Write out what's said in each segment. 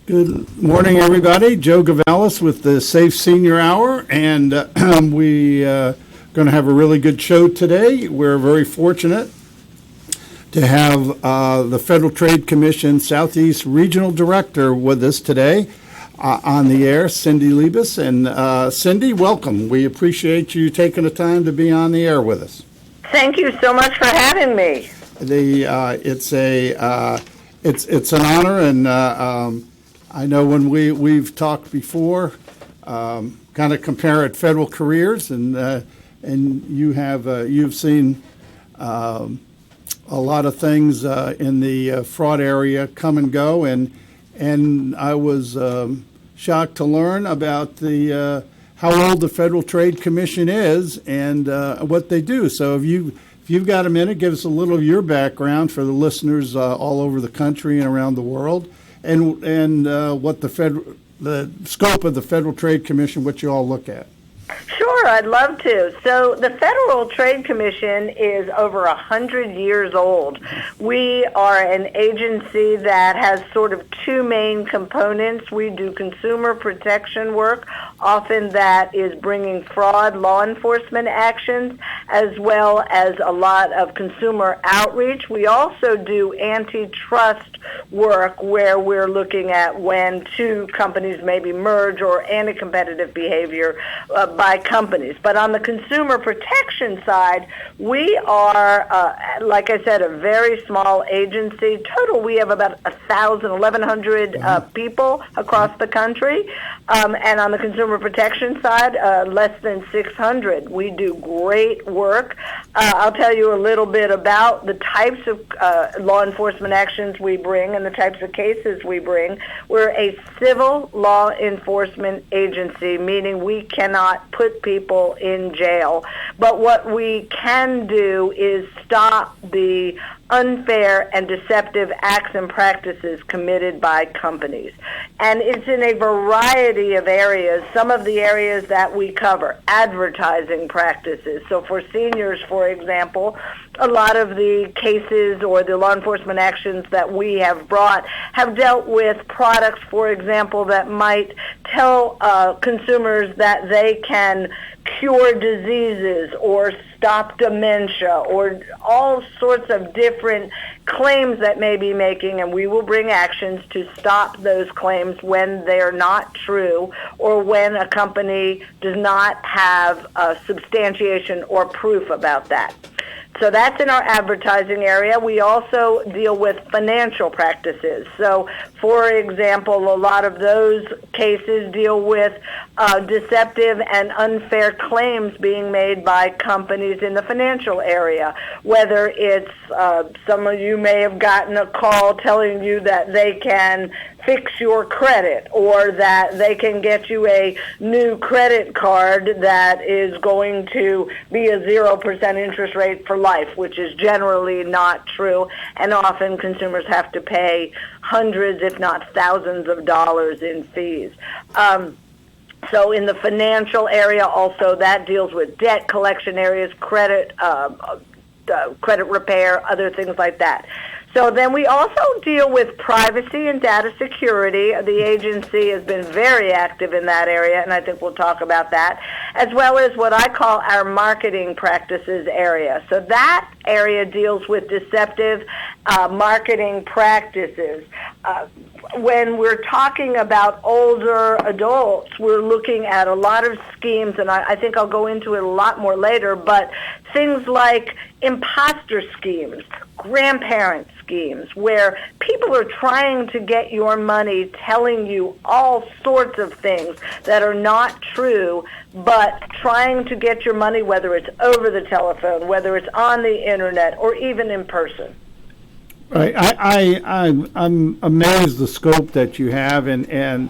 Good morning, everybody. Joe Gavalis with the Safe Senior Hour, and we going to have a really good show today. We're very fortunate to have the Federal Trade Commission Southeast Regional Director with us today on the air, Cindy Liebes. And Cindy, welcome. We appreciate you taking the time to be on the air with us. Thank you so much for having me. It's an honor, and I know when we've talked before, kind of compare at federal careers, and you've seen a lot of things in the fraud area come and go, and I was shocked to learn about how old the Federal Trade Commission is and what they do. So if you've got a minute, give us a little of your background for the listeners all over the country and around the world, and what the scope of the Federal Trade Commission, what you all look at. Sure, I'd love to. So the Federal Trade Commission is over 100 years old. We are an agency that has sort of two main components. We do consumer protection work, often that is bringing fraud law enforcement actions, as well as a lot of consumer outreach. We also do antitrust work where we're looking at when two companies maybe merge or anti-competitive behavior by companies. But on the consumer protection side, we are, like I said, a very small agency. Total, we have about 1,100 people across the country. And on the consumer protection side, less than 600. We do great work. I'll tell you a little bit about the types of law enforcement actions we bring and the types of cases we bring. We're a civil law enforcement agency, meaning we cannot put people in jail. But what we can do is stop the unfair and deceptive acts and practices committed by companies. And it's in a variety of areas. Some of the areas that we cover, advertising practices. So for seniors, for example, a lot of the cases or the law enforcement actions that we have brought have dealt with products, for example, that might tell consumers that they can cure diseases or stop dementia or all sorts of different claims that may be making, and we will bring actions to stop those claims when they're not true or when a company does not have substantiation or proof about that. So that's in our advertising area. We also deal with financial practices. So, for example, a lot of those cases deal with deceptive and unfair claims being made by companies in the financial area, whether it's some of you may have gotten a call telling you that they can fix your credit or that they can get you a new credit card that is going to be a 0% interest rate for life, which is generally not true, and often consumers have to pay hundreds, if not thousands of dollars in fees. So in the financial area also, that deals with debt collection areas, credit repair, other things like that. So then we also deal with privacy and data security. The agency has been very active in that area, and I think we'll talk about that, as well as what I call our marketing practices area. So that area deals with deceptive marketing practices. When we're talking about older adults, we're looking at a lot of schemes, and I think I'll go into it a lot more later, but things like imposter schemes, grandparent schemes, where people are trying to get your money, telling you all sorts of things that are not true, but trying to get your money, whether it's over the telephone, whether it's on the internet, or even in person. Right. I'm amazed the scope that you have, and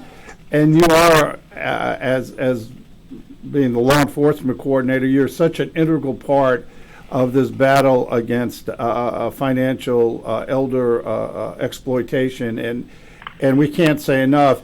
you are as being the law enforcement coordinator, you're such an integral part of this battle against financial elder exploitation, and we can't say enough.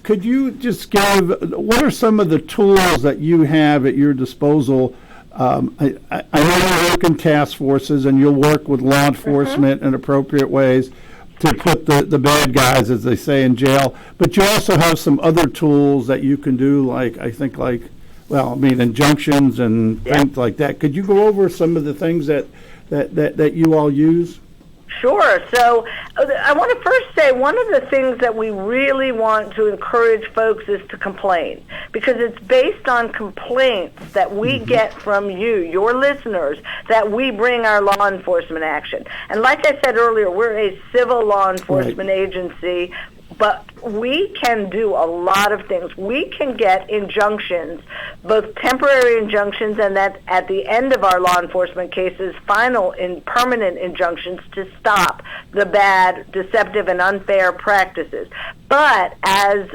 Could you just give, what are some of the tools that you have at your disposal? I know you work in task forces and you'll work with law enforcement in appropriate ways, to put the bad guys, as they say, in jail. But you also have some other tools that you can do, like, I think, injunctions and things like that. Could you go over some of the things that you all use? Sure. So I want to first say one of the things that we really want to encourage folks is to complain, because it's based on complaints that we get from you, your listeners, that we bring our law enforcement action. And like I said earlier, we're a civil law enforcement agency, but we can do a lot of things. We can get injunctions, both temporary injunctions and that at the end of our law enforcement cases, final and permanent injunctions to stop the bad, deceptive, and unfair practices. But as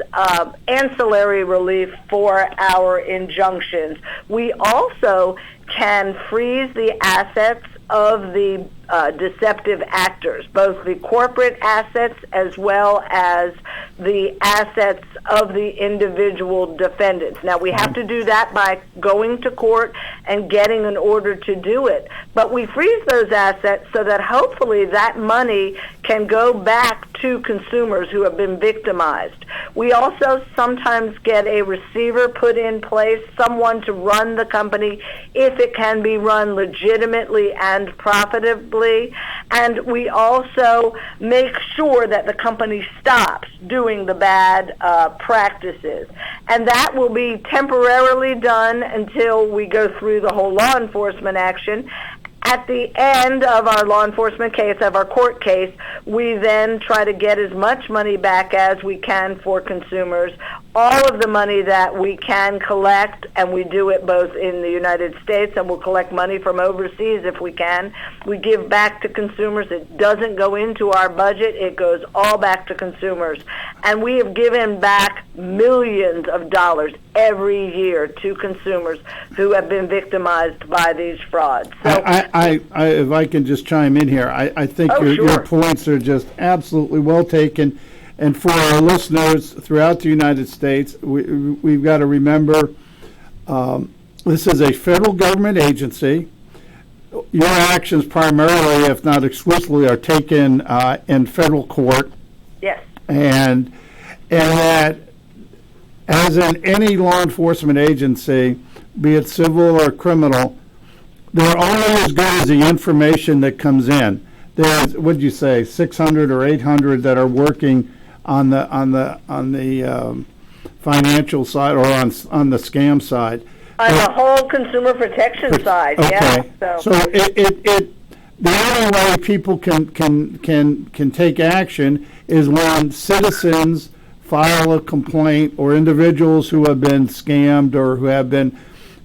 ancillary relief for our injunctions, we also can freeze the assets of the deceptive actors, both the corporate assets as well as the assets of the individual defendants. Now, we have to do that by going to court and getting an order to do it. But we freeze those assets so that hopefully that money can go back to consumers who have been victimized. We also sometimes get a receiver put in place, someone to run the company if it can be run legitimately and profitably. And we also make sure that the company stops doing the bad practices. And that will be temporarily done until we go through the whole law enforcement action. At the end of our law enforcement case, of our court case, we then try to get as much money back as we can for consumers. All of the money that we can collect, and we do it both in the United States, and we'll collect money from overseas if we can. We give back to consumers. It doesn't go into our budget. It goes all back to consumers. And we have given back millions of dollars every year to consumers who have been victimized by these frauds. So, if I can just chime in here, I think your points are just absolutely well taken. And for our listeners throughout the United States, we've got to remember this is a federal government agency. Your actions primarily, if not exclusively, are taken in federal court. Yes. And that, as in any law enforcement agency, be it civil or criminal, they're only as good as the information that comes in. There's, what'd you say, 600 or 800 that are working on the financial side or on the scam side. On the whole consumer protection side, okay. Yeah. So the only way people can take action is when citizens file a complaint, or individuals who have been scammed or who have been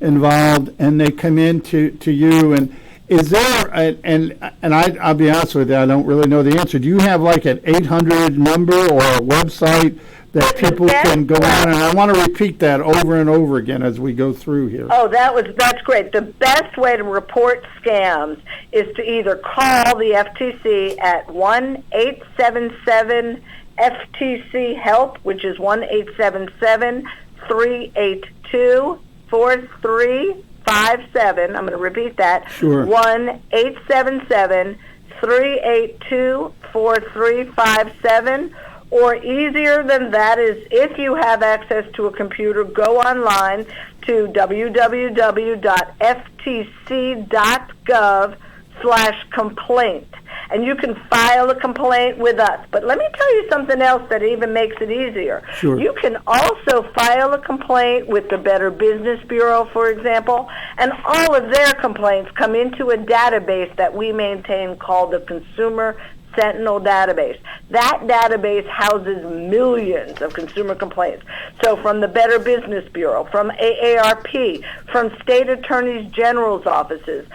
involved, and they come in to you. And is there I'll be honest with you, I don't really know the answer. Do you have like an 800 number or a website that people can go on? And I want to repeat that over and over again as we go through here. Oh, that's great. The best way to report scams is to either call the FTC at 1-877-FTC-HELP, which is 1-877-382-4357. I'm going to repeat that. Sure. 1-877-382-4357. Or easier than that is, if you have access to a computer, go online to www.ftc.gov/complaint. And you can file a complaint with us. But let me tell you something else that even makes it easier. Sure. You can also file a complaint with the Better Business Bureau, for example, and all of their complaints come into a database that we maintain called the Consumer Sentinel database. That database houses millions of consumer complaints. So from the Better Business Bureau, from AARP, from state attorneys general's offices.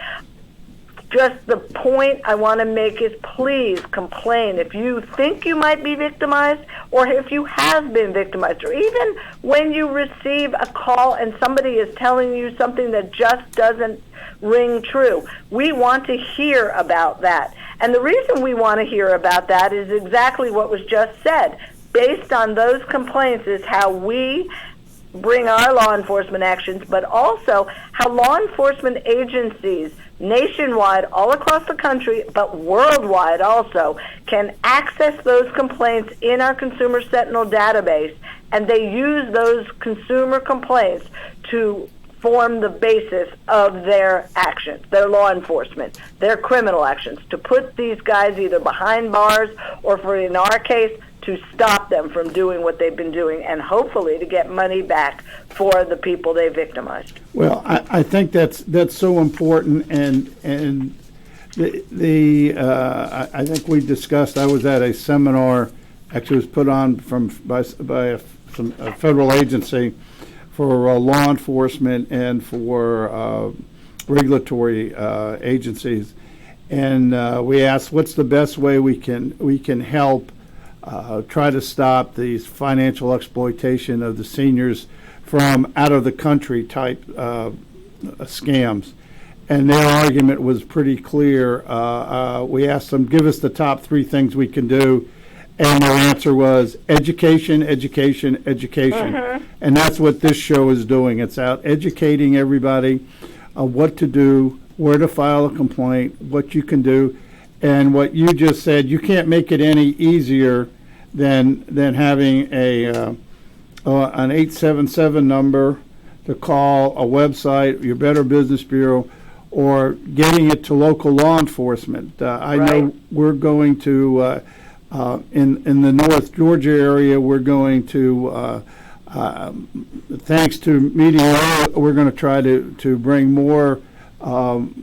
Just the point I want to make is, please complain if you think you might be victimized, or if you have been victimized, or even when you receive a call and somebody is telling you something that just doesn't ring true. We want to hear about that. And the reason we want to hear about that is exactly what was just said. Based on those complaints is how we bring our law enforcement actions, but also how law enforcement agencies nationwide, all across the country, but worldwide also, can access those complaints in our Consumer Sentinel database, and they use those consumer complaints to form the basis of their actions, their law enforcement, their criminal actions, to put these guys either behind bars or, for in our case, to stop them from doing what they've been doing, and hopefully to get money back for the people they victimized. Well, I think that's so important, and I think we discussed. I was at a seminar, actually it was put on by a federal agency for law enforcement and for regulatory agencies, and we asked what's the best way we can help try to stop these financial exploitation of the seniors from out of the country type scams. And their argument was pretty clear. We asked them, give us the top 3 things we can do. And their answer was education, education, education. Mm-hmm. And that's what this show is doing. It's out educating everybody what to do, where to file a complaint, what you can do. And what you just said, you can't make it any easier than having an 877 number to call, a website, your Better Business Bureau, or getting it to local law enforcement. I know we're going to, in the North Georgia area, we're going to, thanks to Media, we're going to try to bring more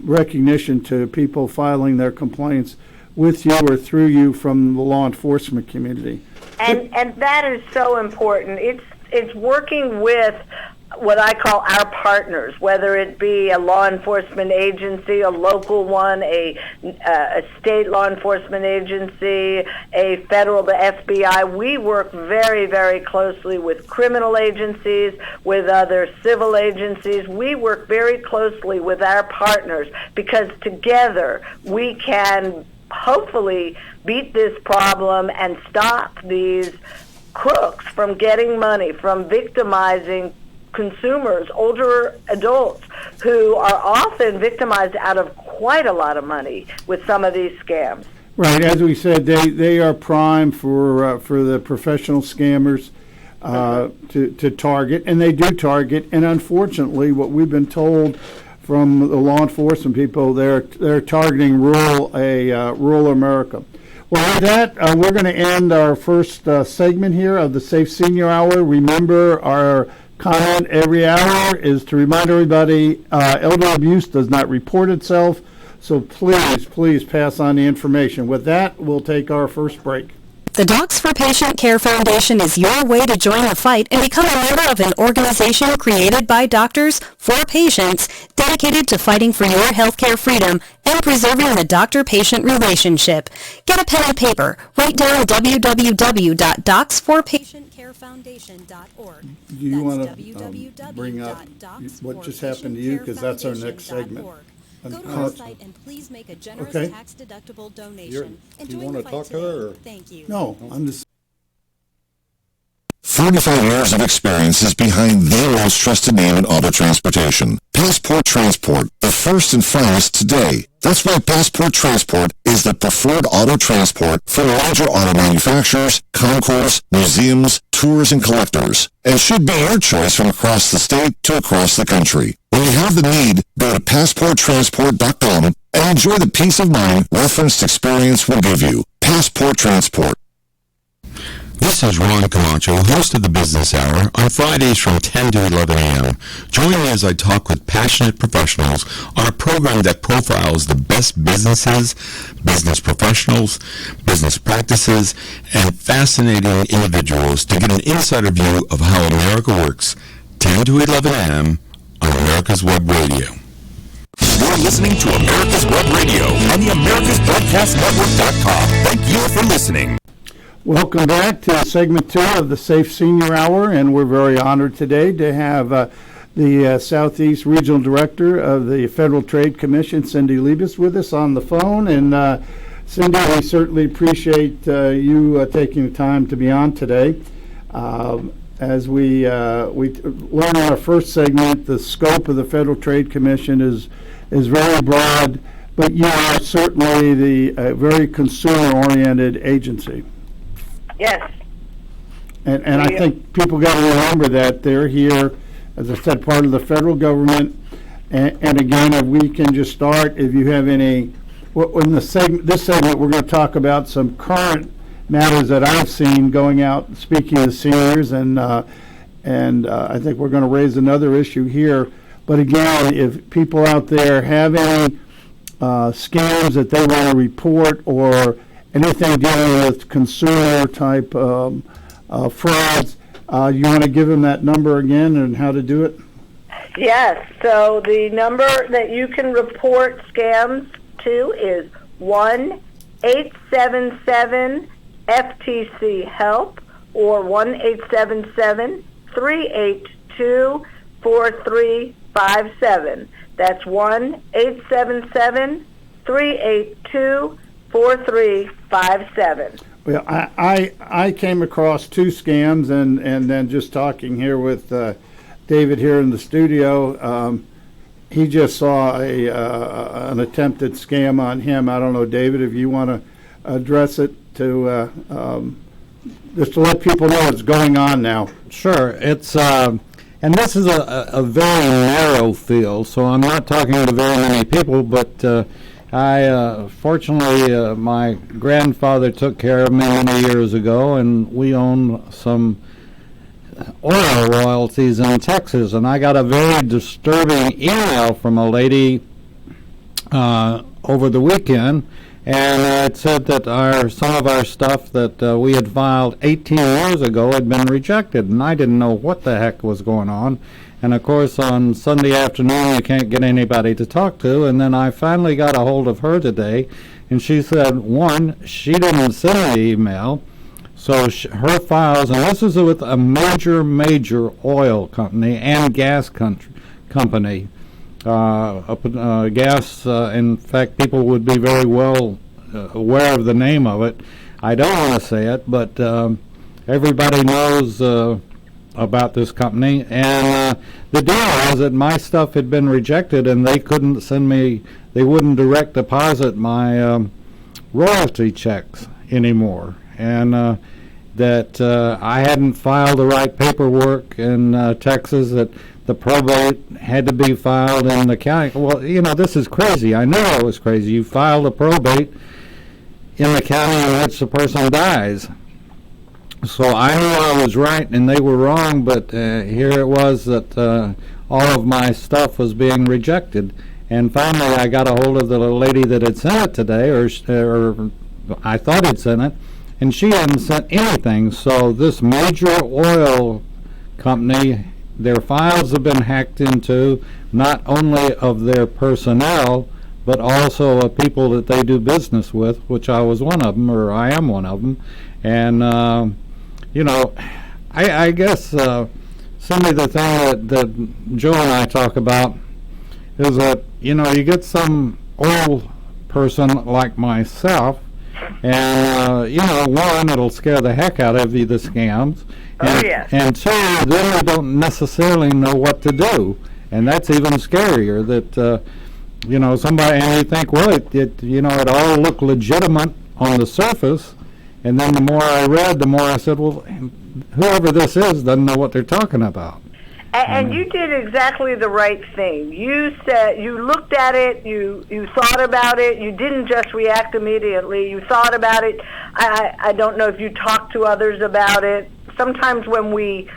recognition to people filing their complaints with you or through you from the law enforcement community. And that is so important. It's working with what I call our partners, whether it be a law enforcement agency, a local one, a state law enforcement agency, a federal, the FBI. We work very, very closely with criminal agencies, with other civil agencies. We work very closely with our partners because together we can hopefully beat this problem and stop these crooks from getting money, from victimizing consumers, older adults, who are often victimized out of quite a lot of money with some of these scams. Right, as we said, they are prime for the professional scammers to target, and they do target. And unfortunately, what we've been told from the law enforcement people, they're targeting rural America. Well, with that, we're going to end our first segment here of the Safe Senior Hour. Remember, our comment every hour is to remind everybody elder abuse does not report itself, so please pass on the information. With that, we'll take our first break. The Docs for Patient Care Foundation is your way to join the fight and become a member of an organization created by doctors for patients dedicated to fighting for your healthcare freedom and preserving the doctor-patient relationship. Get a pen and paper. Write down www.docsforpatientcarefoundation.org. Do you want to bring up what just happened to you? Because that's our next segment. Go to our site and please make a generous tax-deductible donation. Do you want to talk to her? Or? Thank you. No, I'm just... 45 years of experience is behind their most trusted name in auto transportation. Passport Transport, the first and finest today. That's why Passport Transport is the preferred auto transport for larger auto manufacturers, concours, museums, tours, and collectors, and should be your choice from across the state to across the country. When you have the need, go to PassportTransport.com and enjoy the peace of mind referenced experience will give you. Passport Transport. This is Ron Camacho, host of the Business Hour, on Fridays from 10 to 11 a.m. Join me as I talk with passionate professionals on a program that profiles the best businesses, business professionals, business practices, and fascinating individuals to get an insider view of how America works. 10 to 11 a.m. on America's Web Radio. You're listening to America's Web Radio and the AmericasBroadcastNetwork.com. Thank you for listening. Welcome back to segment 2 of the Safe Senior Hour, and we're very honored today to have the Southeast Regional Director of the Federal Trade Commission, Cindy Liebes, with us on the phone. And Cindy, we certainly appreciate you taking the time to be on today. as we learned in our first segment, the scope of the Federal Trade Commission is very broad, but you are certainly the very consumer-oriented agency. Yes. And I think people got to remember that they're here, as I said, part of the federal government. And again, if we can just start, if you have any, in this segment, we're going to talk about some current matters that I've seen going out speaking to seniors, and I think we're going to raise another issue here. But again, if people out there have any scams that they want to report or anything dealing with consumer type frauds, you want to give them that number again and how to do it? Yes. So the number that you can report scams to is 1-877-FTC-HELP or 1-877-382-4357. That's 1-877-382-4357. Well, I came across two scams, and then just talking here with David here in the studio, he just saw an attempted scam on him. I don't know, David, if you want to address it to just to let people know what's going on now. Sure. It's and this is a very narrow field, so I'm not talking to very many people, but fortunately, my grandfather took care of me many years ago, and we own some oil royalties in Texas, and I got a very disturbing email from a lady over the weekend, and it said that some of our stuff that we had filed 18 years ago had been rejected, and I didn't know what the heck was going on. And of course, on Sunday afternoon, you can't get anybody to talk to, and then I finally got a hold of her today, and she said, one, she didn't send the email, so her files, and this is with a major oil company and gas company. Gas, in fact, people would be very well aware of the name of it. I don't want to say it, but everybody knows about this company. And the deal was that my stuff had been rejected, and they couldn't send me, they wouldn't direct deposit my royalty checks anymore. And that I hadn't filed the right paperwork in Texas, that the probate had to be filed in the county. Well, you know, this is crazy. I knew it was crazy. You file the probate in the county in which the person dies. So I knew I was right and they were wrong, but here it was that all of my stuff was being rejected. And finally I got a hold of the lady that had sent it today, or I thought had sent it, and she hadn't sent anything. So this major oil company, their files have been hacked into, not only of their personnel, but also of people that they do business with, which I was one of them, or I am one of them. And, you know, I guess, Cindy, the thing that Joe and I talk about is that, you know, you get some old person like myself, and, you know, one, it'll scare the heck out of you, the scams. And, and two, then we don't necessarily know what to do. And that's even scarier, that, you know, somebody, and you think, well, you know, it all looked legitimate on the surface. And then the more I read, the more I said, well, whoever this is doesn't know what they're talking about. And you did exactly the right thing. You said, you looked at it, you thought about it, you didn't just react immediately, you thought about it. I don't know if you talked to others about it. Sometimes when we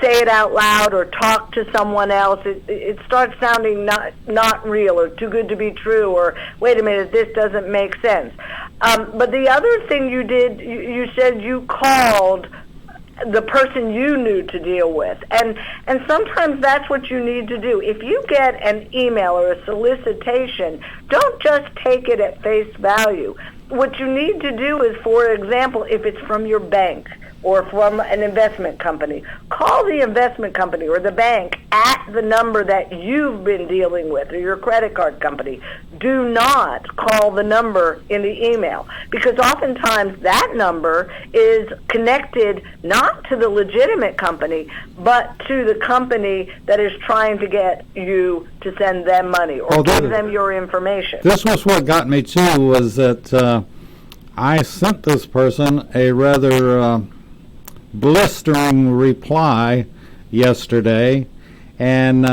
say it out loud or talk to someone else, it starts sounding not real or too good to be true, or wait a minute, this doesn't make sense. But the other thing you did, you said you called the person you knew to deal with. And sometimes that's what you need to do. If you get an email or a solicitation, don't just take it at face value. What you need to do is, for example, if it's from your bank, or from an investment company, call the investment company or the bank at the number that you've been dealing with, or your credit card company. Do not call the number in the email, because oftentimes that number is connected not to the legitimate company, but to the company that is trying to get you to send them money or give them your information. This was what got me too, was that I sent this person a rather blistering reply yesterday, and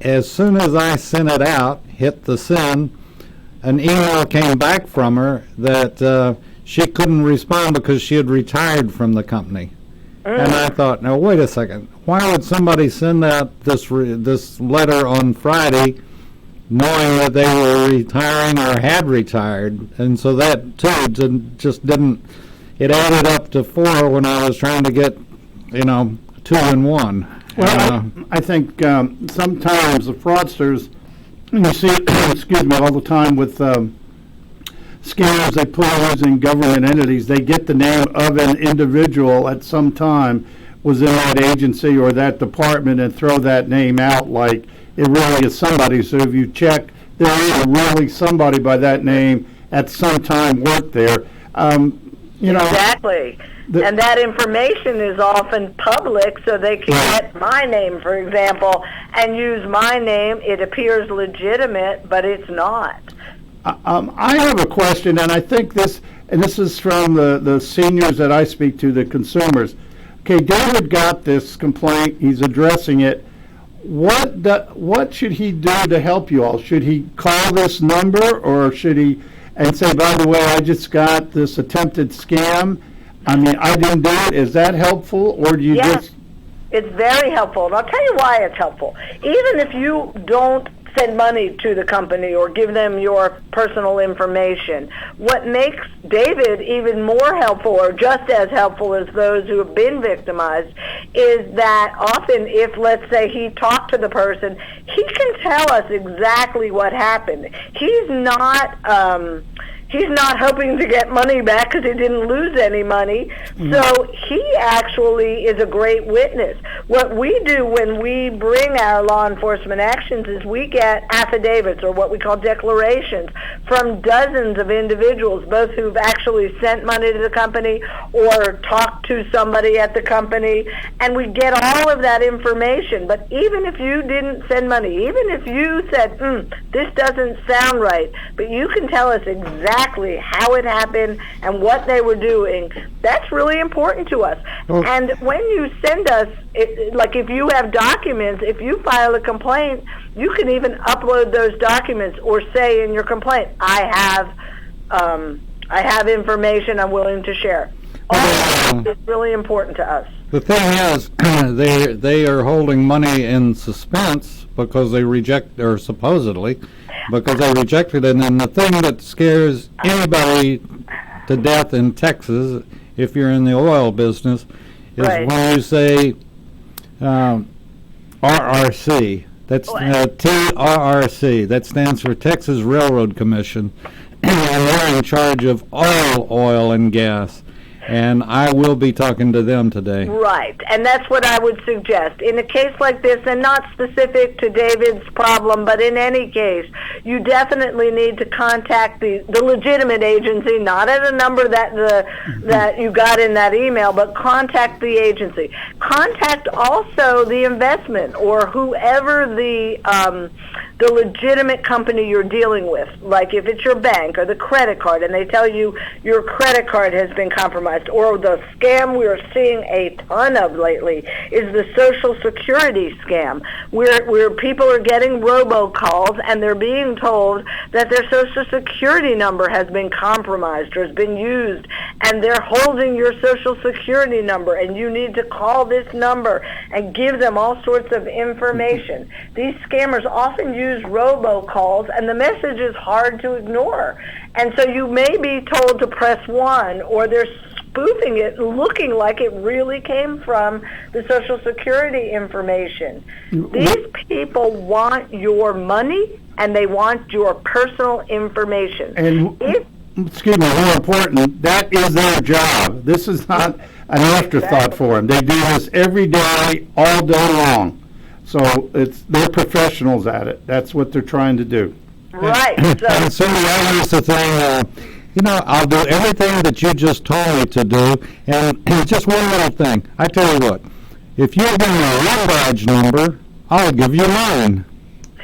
as soon as I sent it out, hit the send, an email came back from her that she couldn't respond because she had retired from the company. And I thought, now wait a second, why would somebody send out this letter on Friday knowing that they were retiring or had retired? And so that too just didn't, it added up to 4 when I was trying to get, 2 in 1. Well, I think sometimes the fraudsters, you see, excuse me, all the time with scams they pull using government entities, they get the name of an individual at some time was in that agency or that department and throw that name out like it really is somebody. So if you check, there is really somebody by that name at some time worked there. Exactly. And that information is often public, so they can get my name, for example, and use my name. It appears legitimate, but it's not. I have a question, and I think this is from the seniors that I speak to, the consumers. Okay, David got this complaint. He's addressing it. What should he do to help you all? Should he call this number, or should he and say, by the way, I just got this attempted scam? I mean, I didn't do it. Is that helpful, or do you just... It's very helpful, and I'll tell you why it's helpful. Even if you don't send money to the company or give them your personal information, what makes David even more helpful, or just as helpful as those who have been victimized, is that often if, let's say, he talked to the person, he can tell us exactly what happened. He's not hoping to get money back because he didn't lose any money. So he actually is a great witness. What we do when we bring our law enforcement actions is we get affidavits, or what we call declarations, from dozens of individuals, both who've actually sent money to the company or talked to somebody at the company, and we get all of that information. But even if you didn't send money, even if you said, this doesn't sound right, but you can tell us exactly how it happened and what they were doing, that's really important to us. And when you send us, like if you have documents, if you file a complaint, you can even upload those documents or say in your complaint, I have information I'm willing to share. All that is really important to us. The thing is, they are holding money in suspense because they reject, or supposedly, because they rejected it. And the thing that scares anybody to death in Texas, if you're in the oil business, is when you say RRC. That's TRRC. That stands for Texas Railroad Commission. And they're in charge of all oil and gas. And I will be talking to them today. Right, and that's what I would suggest. In a case like this, and not specific to David's problem, but in any case, you definitely need to contact the legitimate agency, not at a number that you got in that email, but contact the agency. Contact also the investment or whoever the legitimate company you're dealing with. Like if it's your bank or the credit card, and they tell you your credit card has been compromised. Or the scam we are seeing a ton of lately is the Social Security scam, where people are getting robocalls and they're being told that their Social Security number has been compromised or has been used, and they're holding your Social Security number, and you need to call this number and give them all sorts of information. These scammers often use robocalls, and the message is hard to ignore. And so you may be told to press 1, or they're spoofing it, looking like it really came from the Social Security information. These people want your money, and they want your personal information. And more important, that is their job. This is not an afterthought for them. They do this every day, all day long. So they're professionals at it. That's what they're trying to do. Right. And so that was the thing, I'll do everything that you just told me to do, and just one little thing. I tell you what, if you give me your badge number, I'll give you mine.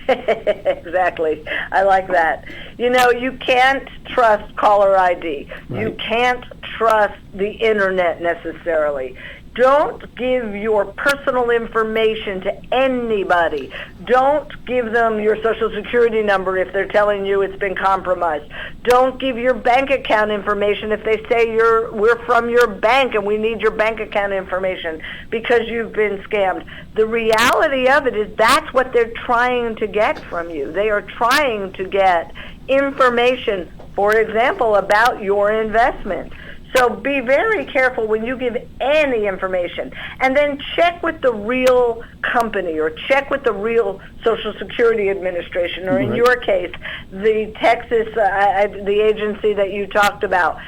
Exactly. I like that. You can't trust caller ID. Right. You can't trust the internet necessarily. Don't give your personal information to anybody. Don't give them your Social Security number if they're telling you it's been compromised. Don't give your bank account information if they say we're from your bank and we need your bank account information because you've been scammed. The reality of it is that's what they're trying to get from you. They are trying to get information, for example, about your investment. So be very careful when you give any information. And then check with the real company or check with the real Social Security Administration, or in your case, the Texas, the agency that you talked about.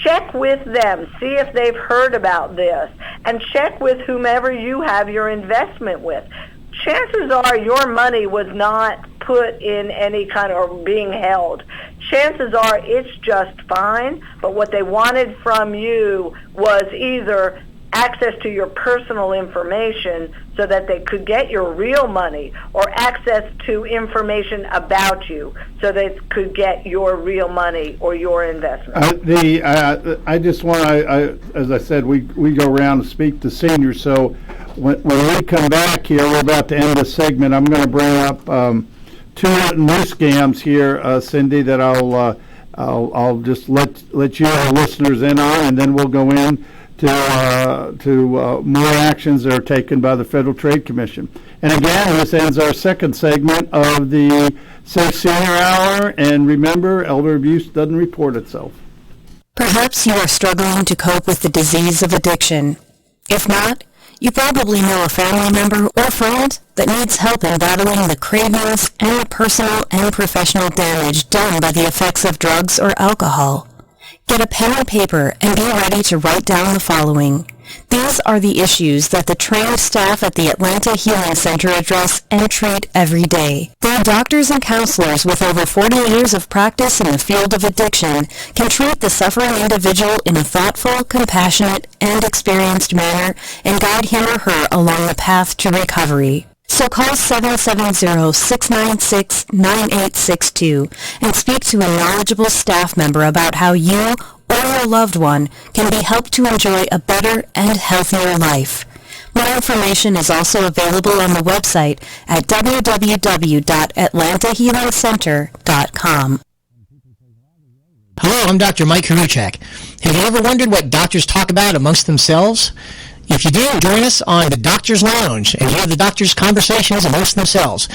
Check with them. See if they've heard about this. And check with whomever you have your investment with. Chances are your money was not put in any kind of, or being held. Chances are it's just fine, but what they wanted from you was either access to your personal information so that they could get your real money, or access to information about you so they could get your real money or your investment. I just want to, as I said, we go around and speak to seniors, so when we come back here, we're about to end this segment, I'm going to bring up two new scams here, Cindy, that I'll just let you listeners in on, and then we'll go in to more actions that are taken by the Federal Trade Commission. And again, this ends our second segment of the Safe Senior Hour. And remember, elder abuse doesn't report itself. Perhaps you are struggling to cope with the disease of addiction. If not, you probably know a family member or friend that needs help in battling the cravings and the personal and professional damage done by the effects of drugs or alcohol. Get a pen and paper and be ready to write down the following. These are the issues that the trained staff at the Atlanta Healing Center address and treat every day. Their doctors and counselors with over 40 years of practice in the field of addiction can treat the suffering individual in a thoughtful, compassionate, and experienced manner and guide him or her along the path to recovery. So call 770-696-9862 and speak to a knowledgeable staff member about how you or your loved one can be helped to enjoy a better and healthier life. More information is also available on the website at www.atlantahealingcenter.com. Hello, I'm Dr. Mike Karuchak. Have you ever wondered what doctors talk about amongst themselves? If you do, join us on the Doctor's Lounge and hear the doctors' conversations amongst themselves.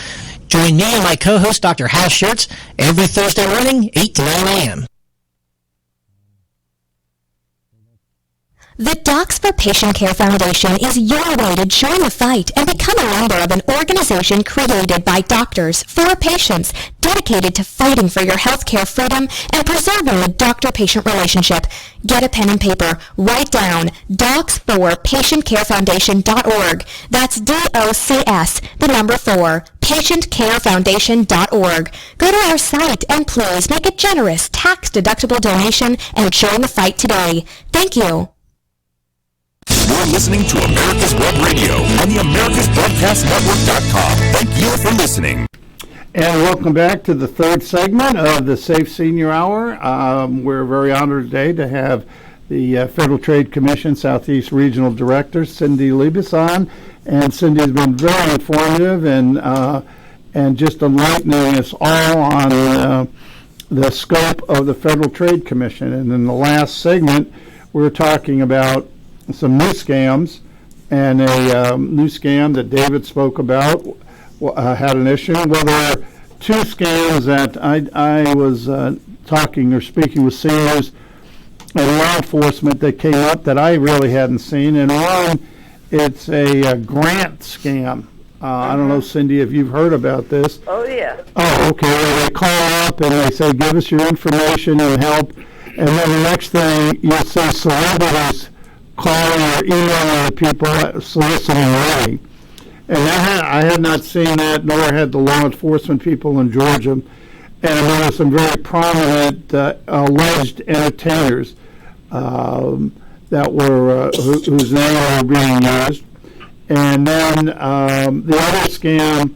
Join me and my co-host, Dr. Hal Schertz, every Thursday morning, 8 to 9 a.m. The Docs for Patient Care Foundation is your way to join the fight and become a member of an organization created by doctors for patients, dedicated to fighting for your healthcare freedom and preserving the doctor-patient relationship. Get a pen and paper. Write down docs4patientcarefoundation.org. That's DOCS, the number 4, patientcarefoundation.org. Go to our site and please make a generous, tax-deductible donation and join the fight today. Thank you. You're listening to America's Web Radio on the AmericasBroadcastNetwork.com. Thank you for listening. And welcome back to the third segment of the Safe Senior Hour. We're very honored today to have the Federal Trade Commission Southeast Regional Director, Cindy Liebes, on. And Cindy has been very informative and just enlightening us all on the scope of the Federal Trade Commission. And in the last segment, we were talking about some new scams, and a new scam that David spoke about had an issue. Well, there are two scams that I was talking or speaking with seniors and law enforcement that came up that I really hadn't seen. And one, it's a grant scam. I don't know, Cindy, if you've heard about this. Oh, yeah. Oh, okay. Well, they call up and they say, give us your information and help And then the next thing, you'll see celebrities calling or emailing people soliciting money. And I had not seen that, nor had the law enforcement people in Georgia. And there were some very prominent alleged entertainers that were whose names were being used. And then the other scam,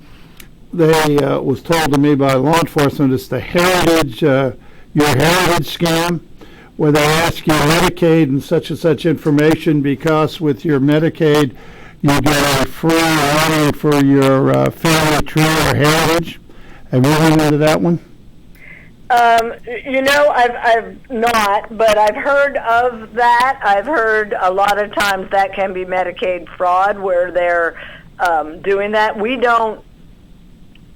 was told to me by law enforcement, is the heritage, your heritage scam, where they ask you Medicaid and such information because with your Medicaid you get a free running for your family tree or heritage. Have you run into that one? I've not, but I've heard of that. I've heard a lot of times that can be Medicaid fraud where they're doing that. We don't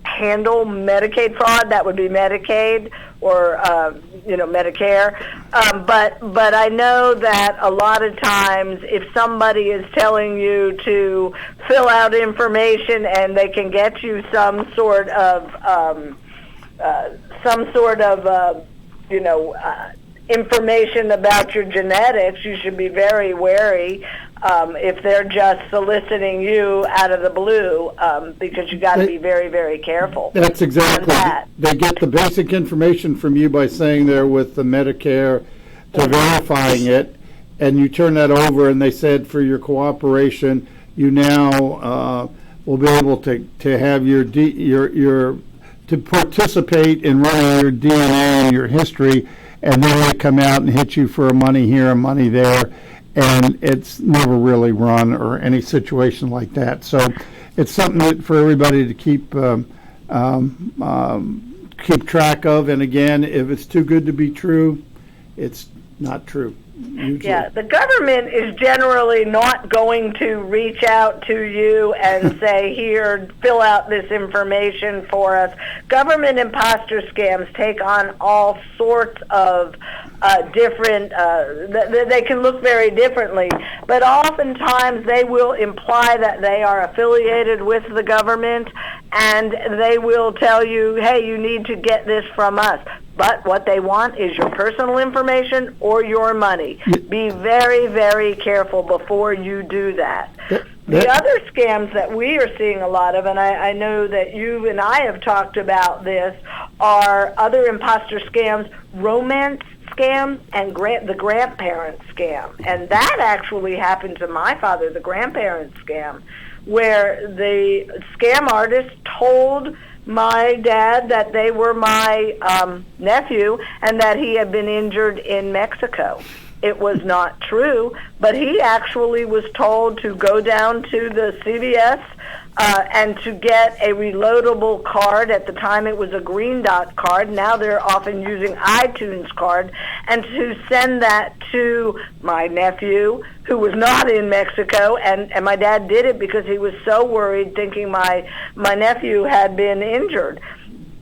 handle Medicaid fraud. That would be Medicaid or Medicare. But I know that a lot of times if somebody is telling you to fill out information and they can get you some sort of information about your genetics, you should be very wary if they're just soliciting you out of the blue, because you got to be very, very careful. That's exactly. That. They get the basic information from you by saying they're with the Medicare to verifying it, and you turn that over, and they said for your cooperation, you now will be able to have your to participate in running your DNA and your history, and then they come out and hit you for money here and money there, and it's never really run or any situation like that. So it's something that for everybody to keep track of. And again, if it's too good to be true, it's not true. Usually. Yeah, the government is generally not going to reach out to you and say, here, fill out this information for us. Government imposter scams take on all sorts of different, they can look very differently, but oftentimes they will imply that they are affiliated with the government, and they will tell you, hey, you need to get this from us. But what they want is your personal information or your money. Be very, very careful before you do that. The other scams that we are seeing a lot of, and I know that you and I have talked about this, are other imposter scams, romance scam, and the grandparent scam. And that actually happened to my father, the grandparent scam, where the scam artist told my dad that they were my nephew and that he had been injured in Mexico. It was not true, but he actually was told to go down to the CVS and to get a reloadable card. At the time it was a Green Dot card. Now they're often using iTunes card, and to send that to my nephew who was not in Mexico, and my dad did it because he was so worried, thinking my nephew had been injured.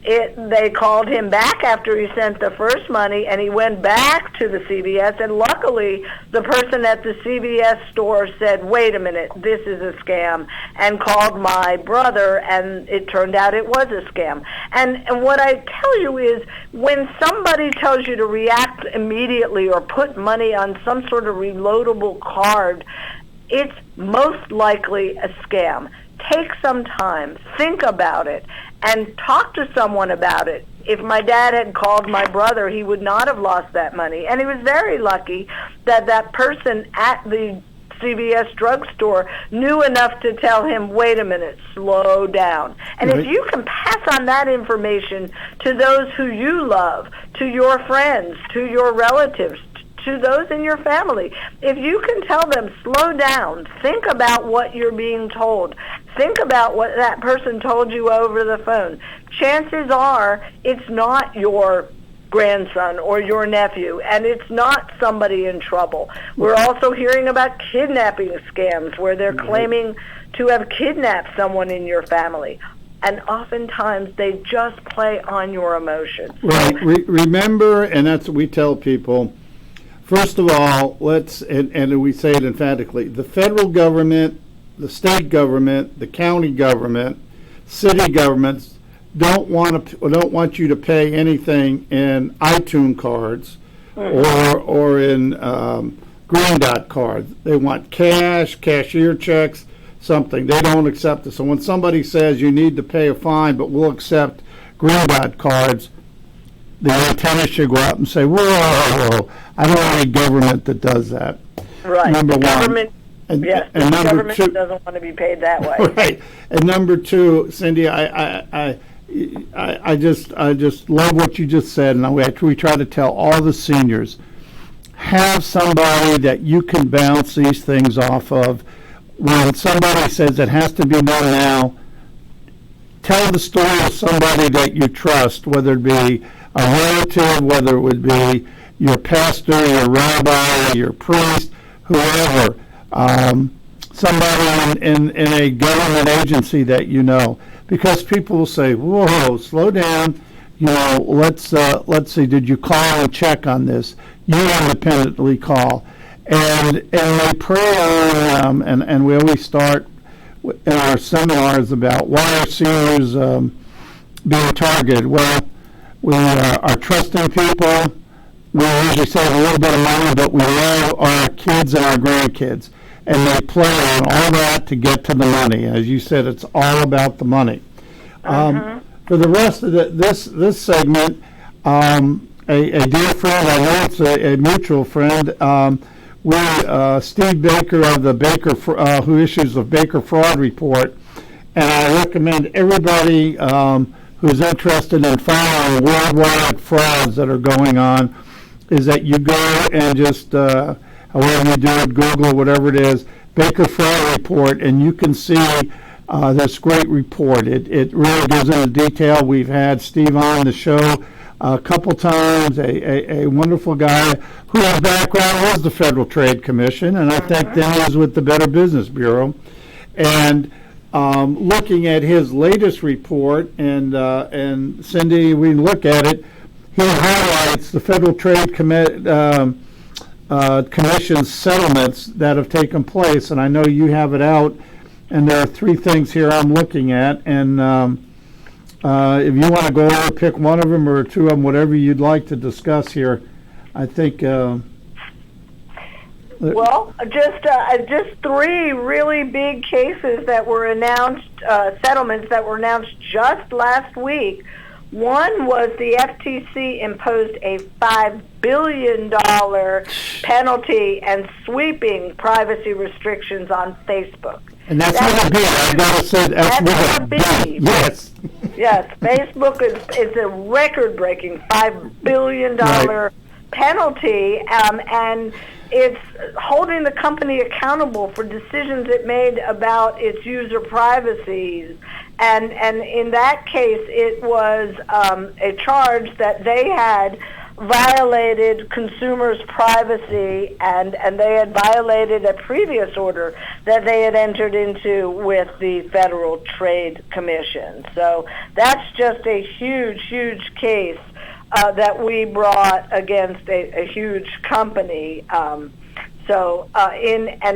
They called him back after he sent the first money, and he went back to the CVS, and luckily the person at the CVS store said, wait a minute, this is a scam, and called my brother, and it turned out it was a scam. And what I tell you is, when somebody tells you to react immediately or put money on some sort of reloadable card, it's most likely a scam. Take some time, think about it, and talk to someone about it. If my dad had called my brother, he would not have lost that money. And he was very lucky that that person at the CVS drugstore knew enough to tell him, wait a minute, slow down. And if you can pass on that information to those who you love, to your friends, to your relatives, to those in your family, if you can tell them, slow down, think about what you're being told, think about what that person told you over the phone, chances are it's not your grandson or your nephew, and it's not somebody in trouble. We're also hearing about kidnapping scams where they're claiming to have kidnapped someone in your family. And oftentimes they just play on your emotions. Right. Remember, and that's what we tell people, first of all, and we say it emphatically, the federal government, the state government, the county government, city governments don't want you to pay anything in iTunes cards or in Green Dot cards. They want cash, cashier checks, something. They don't accept it. So when somebody says you need to pay a fine, but we'll accept Green Dot cards, the antenna should go up and say, whoa, I don't want any government that does that. Right. Number one. Government, and the number government two, doesn't want to be paid that way. right. And number two, Cindy, I just love what you just said, and we try to tell all the seniors, have somebody that you can bounce these things off of. When somebody says it has to be done now, tell the story of somebody that you trust, whether it be a relative, whether it would be your pastor, your rabbi, your priest, whoever, somebody in a government agency that you know, because people will say, "Whoa, slow down, let's see, did you call and check on this?" You independently call, and they pray on, and we always start in our seminars about why are seniors being targeted. Well, we are trusting people. We usually save a little bit of money, but we love our kids and our grandkids, and they play on all that to get to the money. As you said, it's all about the money. For the rest of this segment, a dear friend, I know it's a mutual friend, Steve Baker of the Baker, who issues the Baker Fraud Report, and I recommend everybody who's interested in following worldwide frauds that are going on, is that you go and just, however you do it, Google, whatever it is, Baker Fraud Report, and you can see this great report. It really goes into detail. We've had Steve on the show a couple times, a wonderful guy whose background was the Federal Trade Commission, and I think then he was with the Better Business Bureau. And looking at his latest report, and Cindy, we look at it, he highlights the Federal Trade Commission's settlements that have taken place, and I know you have it out, and there are three things here I'm looking at, and if you want to go over, pick one of them or two of them, whatever you'd like to discuss here, I think. Well, just three really big cases that were announced, settlements that were announced just last week. One was the FTC imposed a $5 billion penalty and sweeping privacy restrictions on Facebook. And that's not a big. I gotta say that's not a big. Yes. Yes, Facebook is a record-breaking $5 billion penalty, and it's holding the company accountable for decisions it made about its user privacy. And in that case, it was a charge that they had violated consumers' privacy, and they had violated a previous order that they had entered into with the Federal Trade Commission. So that's just a huge, huge case that we brought against a huge company. And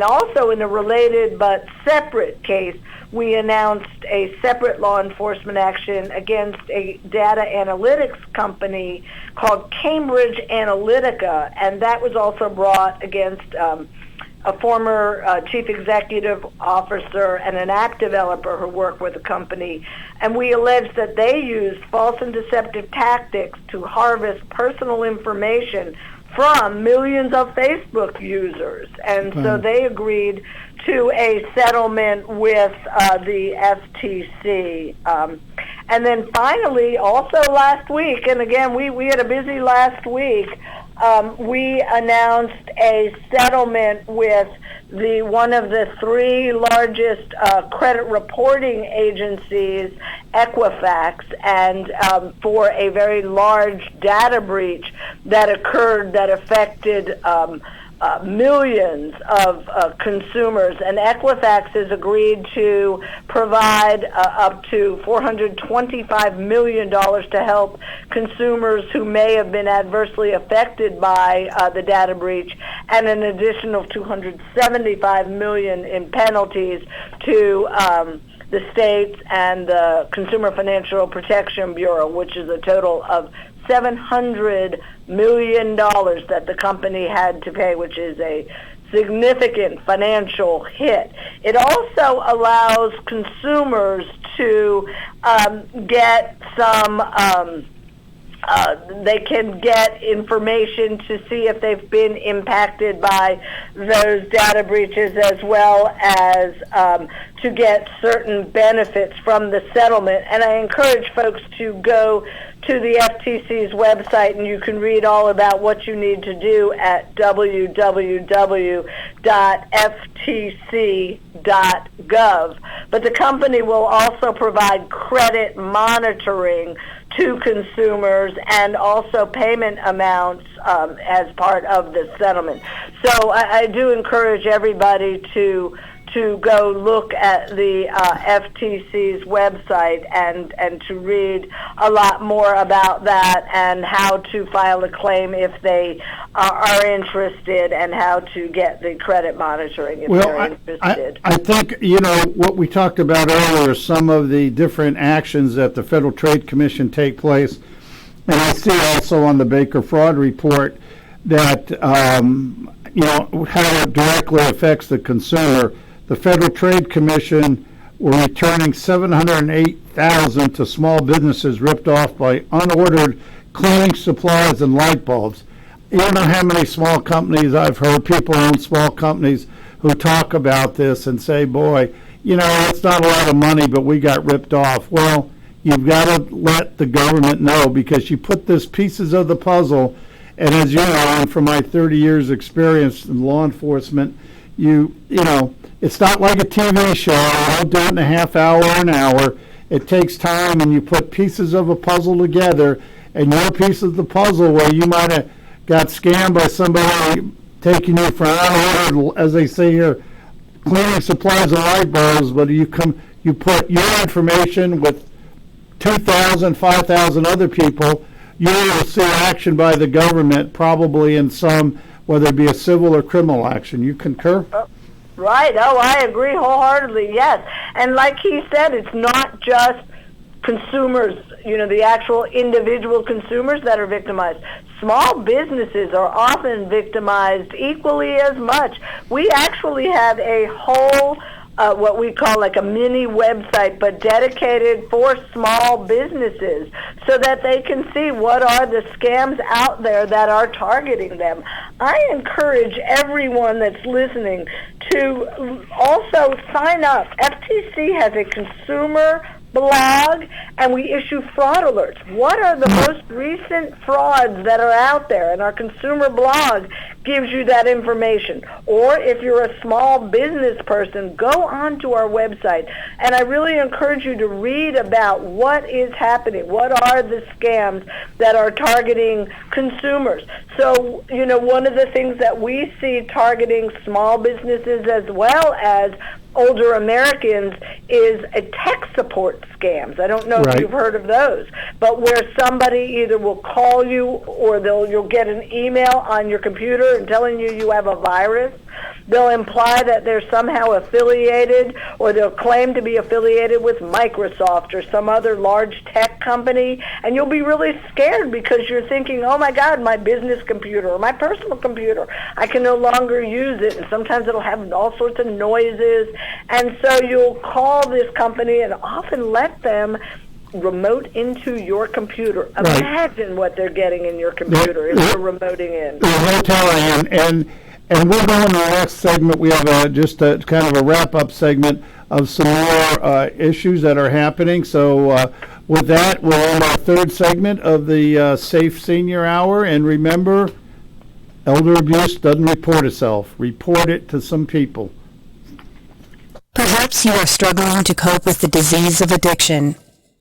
also in a related but separate case, we announced a separate law enforcement action against a data analytics company called Cambridge Analytica, and that was also brought against a former chief executive officer and an app developer who worked with the company. And we alleged that they used false and deceptive tactics to harvest personal information from millions of Facebook users. And so they agreed to a settlement with the FTC. And then finally, also last week, and again, we had a busy last week, we announced a settlement with one of the three largest credit reporting agencies, Equifax, and for a very large data breach that occurred that affected millions of consumers, and Equifax has agreed to provide up to $425 million to help consumers who may have been adversely affected by the data breach, and an additional $275 million in penalties to the states and the Consumer Financial Protection Bureau, which is a total of $700 million that the company had to pay, which is a significant financial hit. It also allows consumers to get some they can get information to see if they've been impacted by those data breaches, as well as to get certain benefits from the settlement. And I encourage folks to go to the FTC's website, and you can read all about what you need to do at www.ftc.gov. But the company will also provide credit monitoring to consumers and also payment amounts as part of the settlement. So I do encourage everybody to go look at the FTC's website and to read a lot more about that and how to file a claim if they are interested, and how to get the credit monitoring if they're interested. I think, what we talked about earlier, some of the different actions that the Federal Trade Commission take place, and I see also on the Baker Fraud Report that, how it directly affects the consumer. The Federal Trade Commission were returning $708,000 to small businesses ripped off by unordered cleaning supplies and light bulbs. You don't know how many small companies I've heard, people own small companies, who talk about this and say, boy, it's not a lot of money, but we got ripped off. Well, you've got to let the government know, because you put these pieces of the puzzle, and as you know, and from my 30 years experience in law enforcement, it's not like a TV show. You don't do it in a half hour or an hour. It takes time, and you put pieces of a puzzle together, and your piece of the puzzle, where you might have got scammed by somebody taking you for unordered, as they say here, cleaning supplies and light bulbs, but you put your information with 2,000, 5,000 other people, you will see action by the government, probably in some, whether it be a civil or criminal action. You concur? Right. Oh, I agree wholeheartedly, yes. And like he said, it's not just consumers, the actual individual consumers that are victimized. Small businesses are often victimized equally as much. We actually have a whole what we call like a mini website, but dedicated for small businesses, so that they can see what are the scams out there that are targeting them. I encourage everyone that's listening to also sign up. FTC has a consumer blog, and we issue fraud alerts. What are the most recent frauds that are out there? And our consumer blog gives you that information. Or if you're a small business person, go onto our website. And I really encourage you to read about what is happening. What are the scams that are targeting consumers? So, one of the things that we see targeting small businesses as well as older Americans is a tech support scams. I don't know if you've heard of those, but where somebody either will call you or you'll get an email on your computer and telling you have a virus. They'll imply that they're somehow affiliated, or they'll claim to be affiliated with Microsoft or some other large tech company, and you'll be really scared because you're thinking, oh my God, my business computer or my personal computer, I can no longer use it, and sometimes it'll have all sorts of noises, and so you'll call this company and often let them remote into your computer. Imagine what they're getting in your computer if they're remoting in. And we'll go into the next segment. We have just a kind of a wrap-up segment of some more issues that are happening. So with that, we'll end our third segment of the Safe Senior Hour. And remember, elder abuse doesn't report itself. Report it to some people. Perhaps you are struggling to cope with the disease of addiction.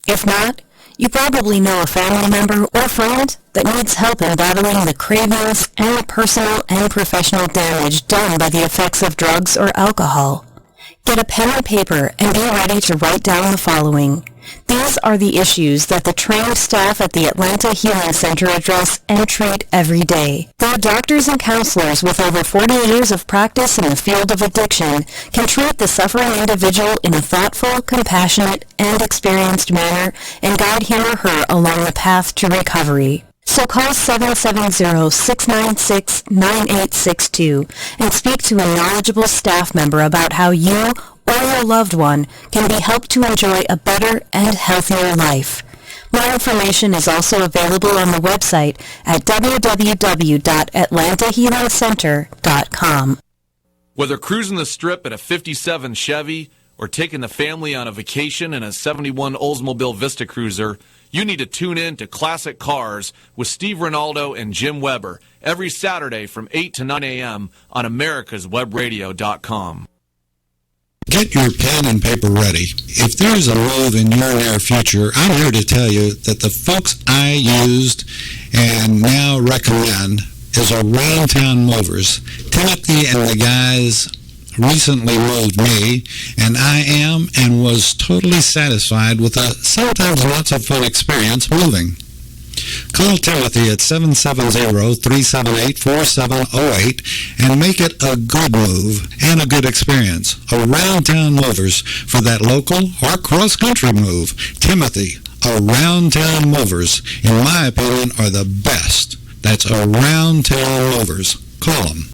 If not, you probably know a family member or friend that needs help in battling the cravings and the personal and professional damage done by the effects of drugs or alcohol. Get a pen and paper and be ready to write down the following. These are the issues that the trained staff at the Atlanta Healing Center address and treat every day. Their doctors and counselors with over 40 years of practice in the field of addiction can treat the suffering individual in a thoughtful, compassionate, and experienced manner and guide him or her along the path to recovery. So call 770-696-9862 and speak to a knowledgeable staff member about how you or your loved one can be helped to enjoy a better and healthier life. More information is also available on the website at www.atlantahealingcenter.com. Whether cruising the strip in a 57 Chevy or taking the family on a vacation in a 71 Oldsmobile Vista Cruiser, you need to tune in to Classic Cars with Steve Ronaldo and Jim Weber every Saturday from 8 to 9 a.m. on americaswebradio.com. Get your pen and paper ready. If there's a move in your near future, I'm here to tell you that the folks I used and now recommend is Around Town Movers. Timothy and the guys recently moved me, and I am and was totally satisfied with a sometimes not so fun experience moving. Call Timothy at 770-378-4708 and make it a good move and a good experience. Around Town Movers for that local or cross-country move. Timothy, Around Town Movers, in my opinion, are the best. That's Around Town Movers. Call them.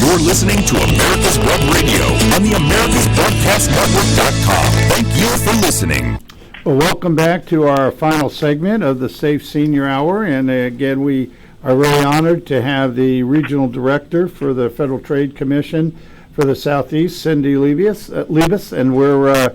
You're listening to America's Web Radio on the AmericasBroadcastNetwork.com. Thank you for listening. Well, welcome back to our final segment of the Safe Senior Hour. And again, we are really honored to have the Regional Director for the Federal Trade Commission for the Southeast, Cindy Liebes, and we're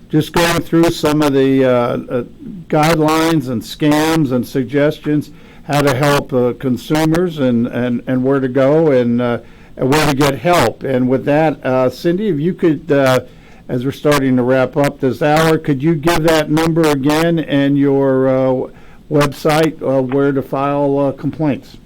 just going through some of the guidelines and scams and suggestions how to help consumers and where to go and where to get help. And with that, Cindy, if you could, as we're starting to wrap up this hour, could you give that number again and your website where to file complaints?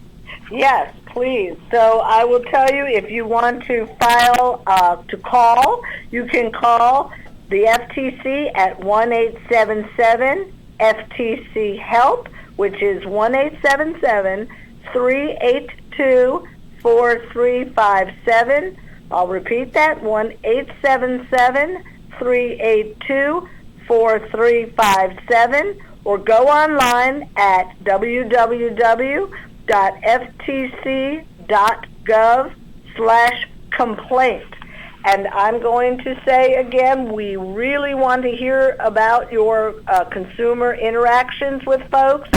Yes, please. So I will tell you, if you want to file, to call, you can call the FTC at 1-877-FTC-HELP, which is 1-877-382-4357. I'll repeat that, 1-877-382-4357, or go online at www.ftc.gov/complaint. And I'm going to say again, we really want to hear about your consumer interactions with folks.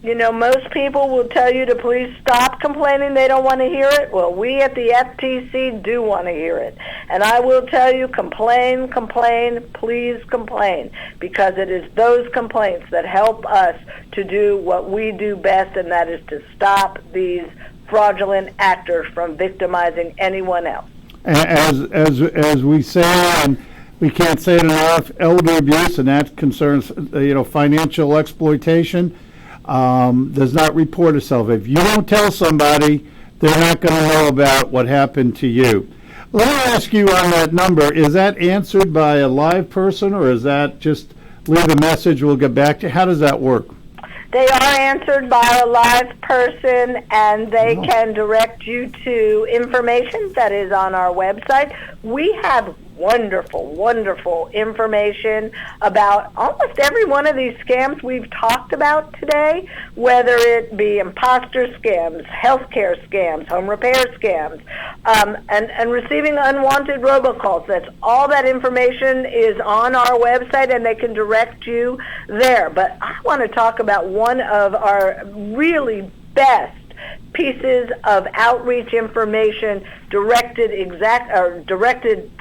You know, most people will tell you to please stop complaining. They don't want to hear it. Well, we at the FTC do want to hear it. And I will tell you, complain, please complain, because it is those complaints that help us to do what we do best, and that is to stop these fraudulent actors from victimizing anyone else. As we say, and we can't say it enough, elder abuse, and that concerns financial exploitation, does not report itself. If you don't tell somebody, they're not going to know about what happened to you. Let me ask you on that number, is that answered by a live person, or is that just leave a message, we'll get back to you? How does that work? They are answered by a live person, and they can direct you to information that is on our website. We have wonderful information about almost every one of these scams we've talked about today, whether it be imposter scams, healthcare scams, home repair scams, and receiving unwanted robocalls. That's all that information is on our website, and they can direct you there. But I want to talk about one of our really best pieces of outreach information directed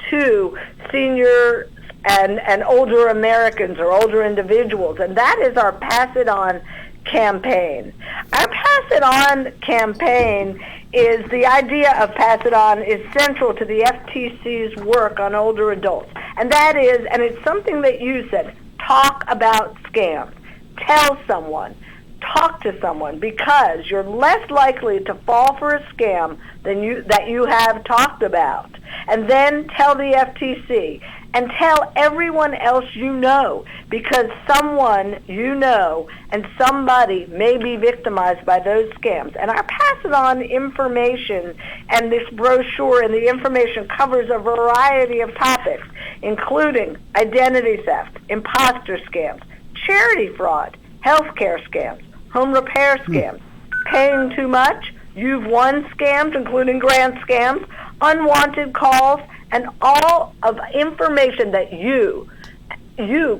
to senior and older Americans or older individuals, and that is our Pass It On campaign. Our Pass It On campaign is the idea of Pass It On is central to the FTC's work on older adults, and that is, and it's something that you said, talk about scams. Tell someone. Talk to someone, because you're less likely to fall for a scam that you have talked about. And then tell the FTC and tell everyone else you know, because someone you know and somebody may be victimized by those scams. And our Pass It On information and this brochure and the information covers a variety of topics, including identity theft, imposter scams, charity fraud, healthcare scams, home repair scams, paying too much, you've won scams, including grant scams, unwanted calls, and all of information that you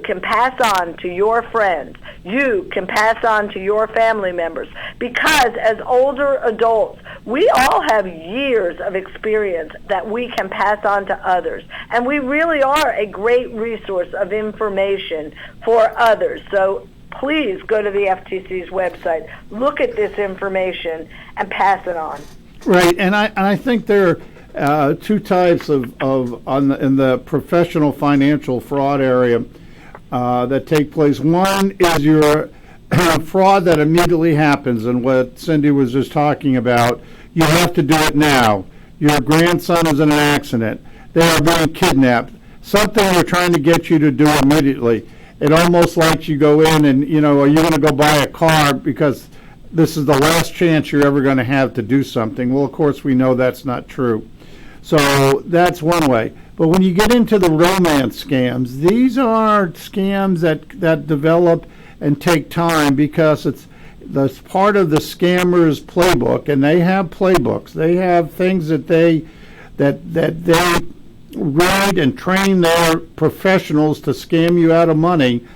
can pass on to your friends, you can pass on to your family members, because as older adults, we all have years of experience that we can pass on to others, and we really are a great resource of information for others. So please go to the FTC's website, look at this information, and pass it on. Right, and I think there are two types in the professional financial fraud area that take place. One is your fraud that immediately happens, and what Cindy was just talking about. You have to do it now. Your grandson is in an accident. They are being kidnapped. Something they're trying to get you to do immediately. It almost like you go in and, are you going to go buy a car because this is the last chance you're ever going to have to do something? Well, of course, we know that's not true. So that's one way. But when you get into the romance scams, these are scams that develop and take time because that's part of the scammer's playbook, and they have playbooks. They have things that they read and train their professionals to scam you out of money,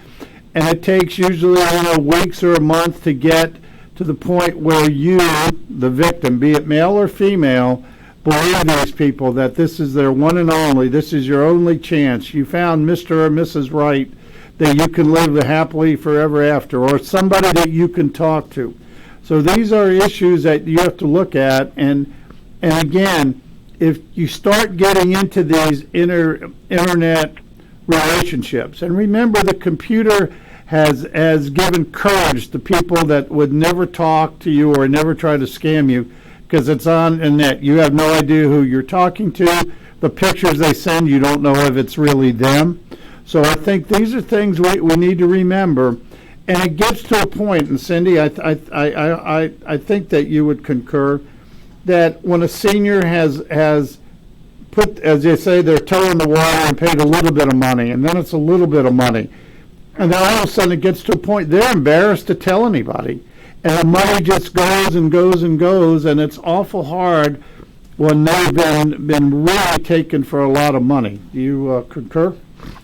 and it takes usually weeks or a month to get to the point where you, the victim, be it male or female, believe these people that this is their one and only, this is your only chance. You found Mr. or Mrs. Right, that you can live happily forever after, or somebody that you can talk to. So these are issues that you have to look at, and again, if you start getting into these internet relationships, and remember the computer has given courage to people that would never talk to you or never try to scam you, because it's on the net. You have no idea who you're talking to. The pictures they send, you don't know if it's really them. So I think these are things we need to remember. And it gets to a point, and Cindy, I think that you would concur, that when a senior has put, as they say, their toe in the water and paid a little bit of money, and then it's a little bit of money, and then all of a sudden it gets to a point they're embarrassed to tell anybody. And the money just goes and goes and goes, and it's awful hard when they've been really taken for a lot of money. Do you concur?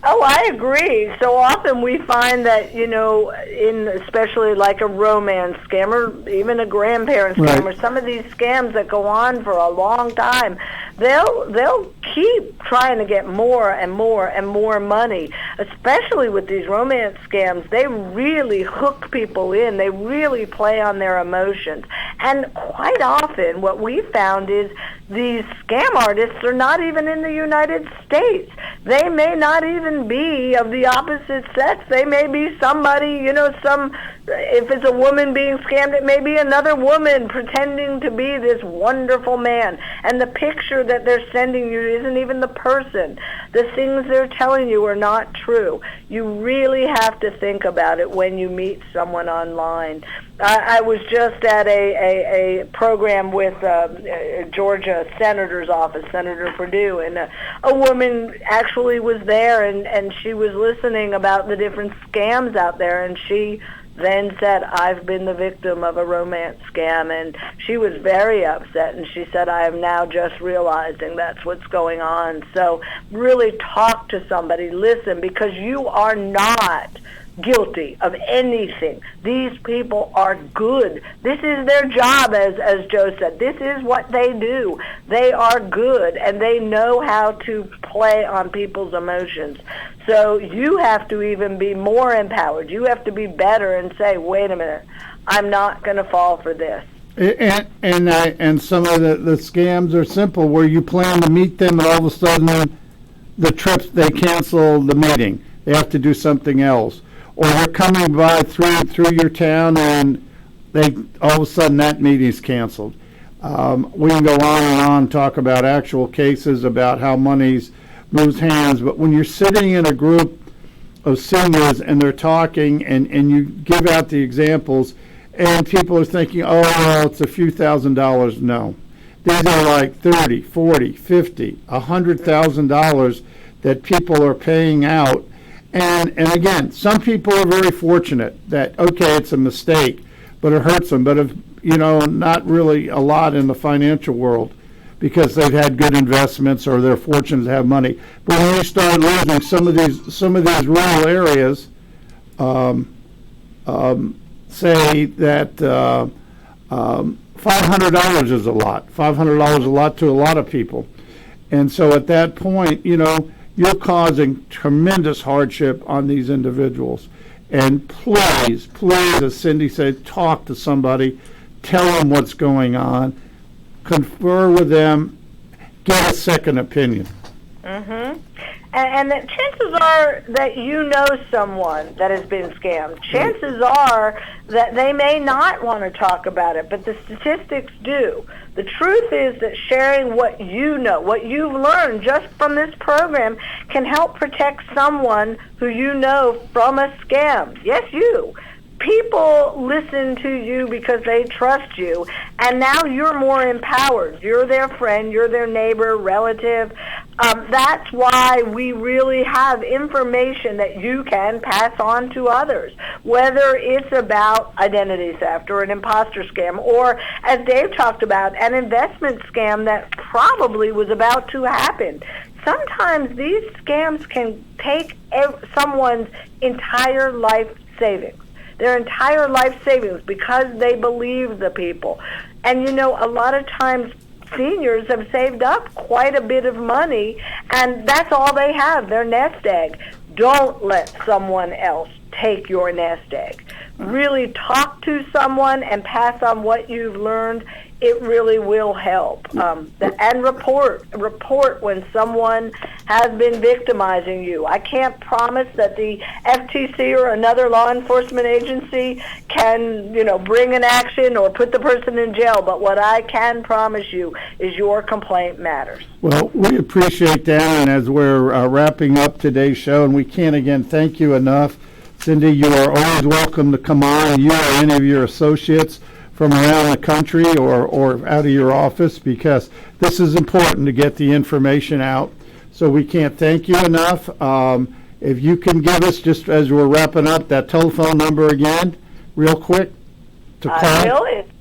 Oh, I agree. So often we find that, in especially like a romance scam or even a grandparent scam, or some of these scams that go on for a long time, they'll keep trying to get more and more and more money. Especially with these romance scams, they really hook people in. They really play on their emotions. And quite often what we found is these scam artists are not even in the United States. They may not even be of the opposite sex. They may be somebody, if it's a woman being scammed, it may be another woman pretending to be this wonderful man. And the picture that they're sending you isn't even the person. The things they're telling you are not true. You really have to think about it when you meet someone online. I was just at a program with Georgia Senator's office, Senator Perdue, and a woman actually was there, and she was listening about the different scams out there, and she then said, I've been the victim of a romance scam, and she was very upset, and she said, I am now just realizing that's what's going on. So really talk to somebody, listen, because you are not guilty of anything. These people are good. This is their job, as Joe said. This is what they do. They are good, and they know how to play on people's emotions. So you have to even be more empowered. You have to be better and say, wait a minute, I'm not going to fall for this. And some of the scams are simple, where you plan to meet them, and all of a sudden the trips, they cancel the meeting. They have to do something else. Or they're coming by through your town, and they all of a sudden that meeting's canceled. We can go on and on, talk about actual cases about how money's moves hands, but when you're sitting in a group of seniors and they're talking, and you give out the examples, and people are thinking, oh, well, it's a few $1,000s. No. These are like $30, $40, $50, $100,000 that people are paying out. And again, some people are very fortunate that, okay, it's a mistake, but it hurts them. But if, not really a lot in the financial world, because they've had good investments or they're fortunate to have money. But when we start losing some of these rural areas, say that $500 is a lot. $500 is a lot to a lot of people. And so at that point, you're causing tremendous hardship on these individuals. And please, as Cindy said, talk to somebody, tell them what's going on, confer with them, get a second opinion. Mm-hmm. And the chances are that you know someone that has been scammed. Chances are that they may not want to talk about it, but the statistics do. The truth is that sharing what you know, what you've learned just from this program, can help protect someone who you know from a scam. Yes, you. People listen to you because they trust you, and now you're more empowered. You're their friend, you're their neighbor, relative. That's why we really have information that you can pass on to others, whether it's about identity theft or an imposter scam, or, as Dave talked about, an investment scam that probably was about to happen. Sometimes these scams can take someone's entire life savings. Their entire life savings, because they believe the people. And a lot of times seniors have saved up quite a bit of money, and that's all they have, their nest egg. Don't let someone else take your nest egg. Really talk to someone and pass on what you've learned. It really will help. And report when someone has been victimizing you. I can't promise that the FTC or another law enforcement agency can, bring an action or put the person in jail. But what I can promise you is your complaint matters. Well, we appreciate that. And as we're wrapping up today's show, and we can't again thank you enough, Cindy, you are always welcome to come on, you or any of your associates from around the country or out of your office, because this is important to get the information out. So we can't thank you enough. If you can give us, just as we're wrapping up, that telephone number again, real quick, to call. I will. It's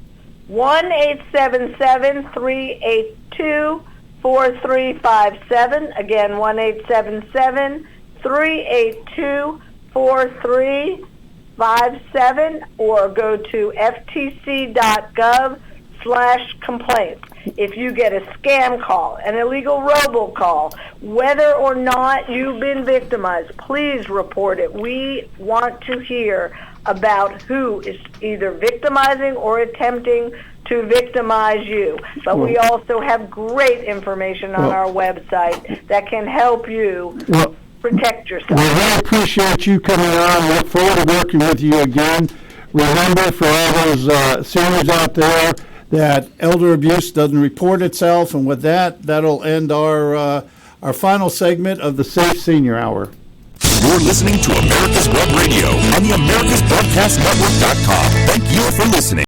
1-877-382-4357. Again, 1-877-382-4357. Or go to ftc.gov/complaints. If you get a scam call, an illegal robocall, whether or not you've been victimized, please report it. We want to hear about who is either victimizing or attempting to victimize you. But we also have great information on our website that can help you protect yourself. We really appreciate you coming on. We look forward to working with you again. Remember, for all those seniors out there, that elder abuse doesn't report itself. And with that, that'll end our final segment of the Safe Senior Hour. You're listening to America's Web Radio on the AmericasBroadcastNetwork.com. Thank you for listening.